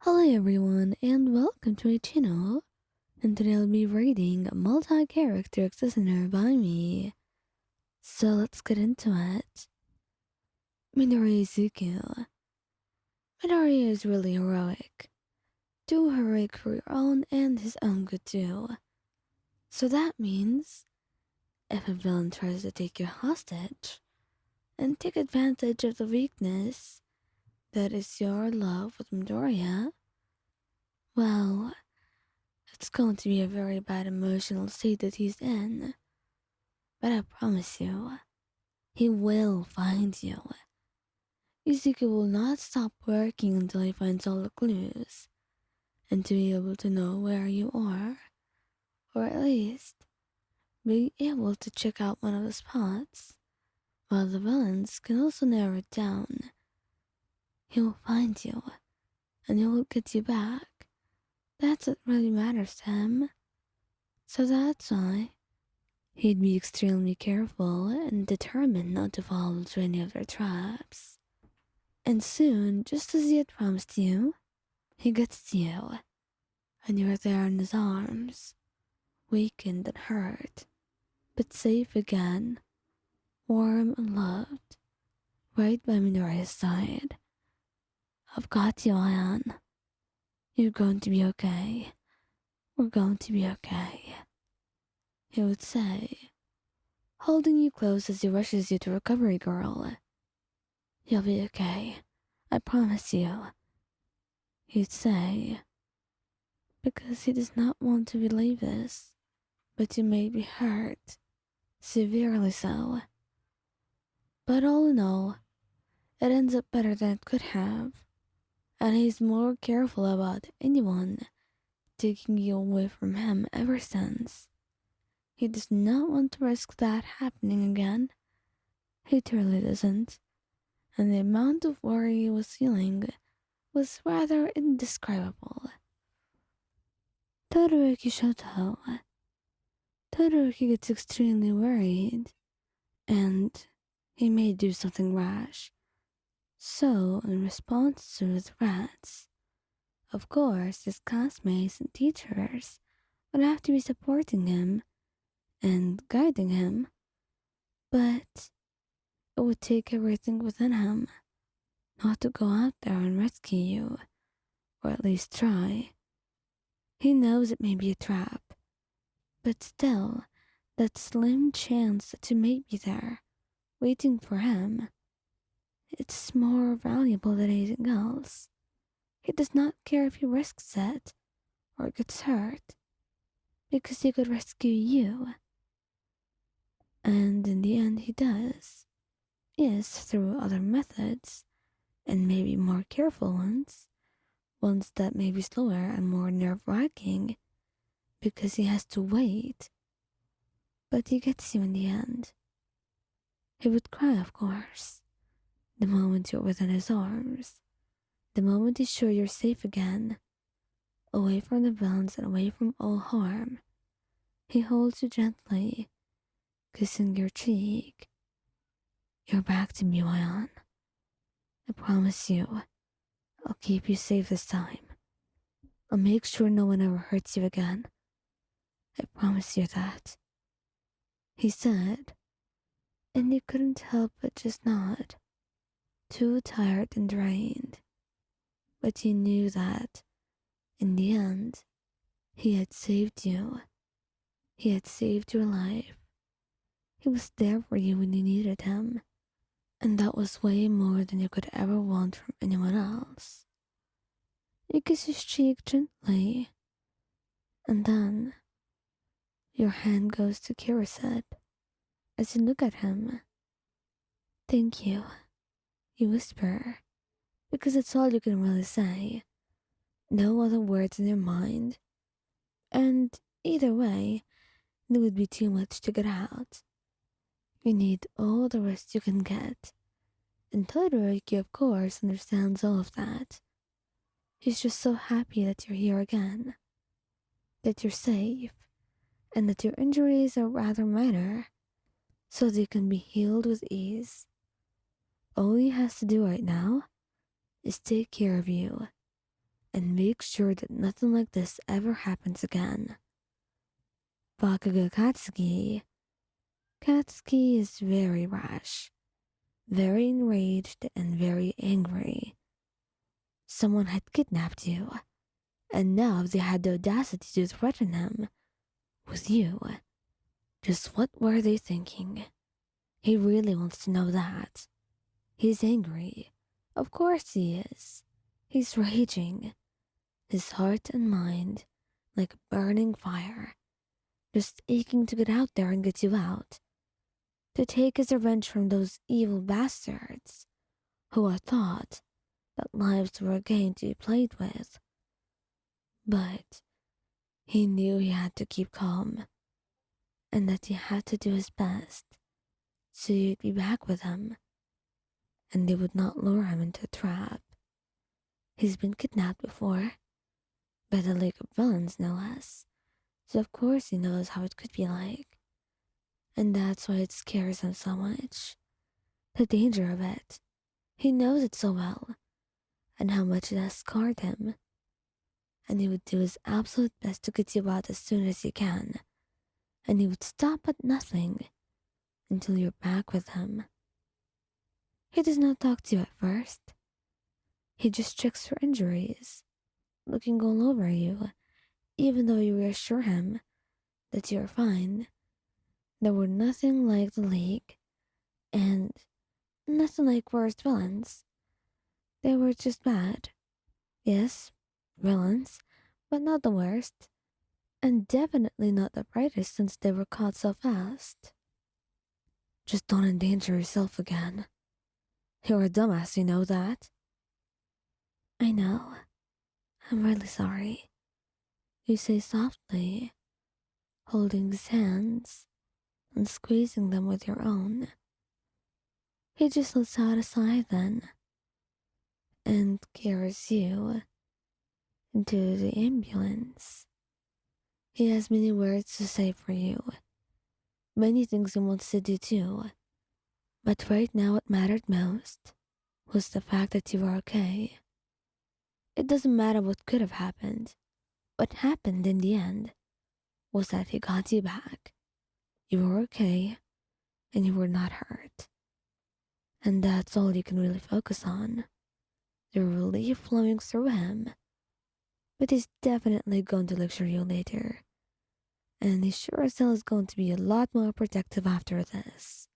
Hello everyone and welcome to my channel, and today I'll be reading a multi-character listener by me. So let's get into it. Midoriya Izuku. Midoriya is really heroic. Too heroic for your own and his own good too. So that means, if a villain tries to take you hostage and take advantage of the weakness that is your love with Midoriya, well, it's going to be a very bad emotional state that he's in. But I promise you, he will find you. Izuku will not stop working until he finds all the clues, and to be able to know where you are, or at least be able to check out one of the spots, while the villains can also narrow it down. He will find you, and he will get you back. That's what really matters to him. So that's why he'd be extremely careful and determined not to fall into any of their traps. And soon, just as he had promised you, he gets to you, and you're there in his arms, weakened and hurt, but safe again, warm and loved, right by Midoriya's side. I've got you, Ion. You're going to be okay. We're going to be okay, he would say, holding you close as he rushes you to recovery, girl. You'll be okay, I promise you, he'd say, because he does not want to believe this, but you may be hurt, severely so. But all in all, it ends up better than it could have, and he's more careful about anyone taking you away from him ever since. He does not want to risk that happening again. He truly doesn't, and the amount of worry he was feeling was rather indescribable. Todoroki Shoto. Todoroki gets extremely worried, and he may do something rash. So, in response to the threats, of course, his classmates and teachers would have to be supporting him and guiding him, but it would take everything within him not to go out there and rescue you, or at least try. He knows it may be a trap, but still, that slim chance that you may be there, waiting for him, it's more valuable than anything else. He does not care if he risks it or gets hurt, because he could rescue you. And in the end he does. Yes, through other methods, and maybe more careful ones that may be slower and more nerve-wracking, because he has to wait. But he gets you in the end. He would cry, of course, the moment you're within his arms, the moment he's sure you're safe again, away from the villains and away from all harm. He holds you gently, kissing your cheek. You're back to me, Ion. I promise you, I'll keep you safe this time. I'll make sure no one ever hurts you again. I promise you that, he said, and you couldn't help but just nod, too tired and drained. But you knew that, in the end, he had saved you. He had saved your life. He was there for you when you needed him, and that was way more than you could ever want from anyone else. You kiss his cheek gently, and then your hand goes to caress it as you look at him. Thank you, you whisper, because it's all you can really say. No other words in your mind, and either way, it would be too much to get out. You need all the rest you can get, and Todoroki, of course, understands all of that. He's just so happy that you're here again, that you're safe, and that your injuries are rather minor, so they can be healed with ease. All he has to do right now is take care of you, and make sure that nothing like this ever happens again. Bakugou Katsuki. Katsuki is very rash, very enraged, and very angry. Someone had kidnapped you, and now they had the audacity to threaten him with you. Just what were they thinking? He really wants to know that. He's angry. Of course he is. He's raging. His heart and mind like a burning fire, just aching to get out there and get you out. To take his revenge from those evil bastards who had thought that lives were a game to be played with. But he knew he had to keep calm, and that he had to do his best so you'd be back with him, and they would not lure him into a trap. He's been kidnapped before, by the League of Villains no less, so of course he knows how it could be like. And that's why it scares him so much. The danger of it. He knows it so well, and how much it has scarred him. And he would do his absolute best to get you out as soon as he can, and he would stop at nothing until you're back with him. He does not talk to you at first. He just checks for injuries, looking all over you, even though you reassure him that you're fine. They were nothing like the League, and nothing like worst villains. They were just bad. Yes, villains, but not the worst. And definitely not the brightest since they were caught so fast. Just don't endanger yourself again. You're a dumbass, you know that? I know. I'm really sorry. You say softly, holding his hands and squeezing them with your own. He just lets out a sigh then, and carries you into the ambulance. He has many words to say for you, many things he wants to do too, but right now what mattered most was the fact that you were okay. It doesn't matter what could have happened. What happened in the end was that he got you back. You were okay, and you were not hurt. And that's all you can really focus on. The relief flowing through him. But he's definitely going to lecture you later. And he sure as hell is going to be a lot more protective after this.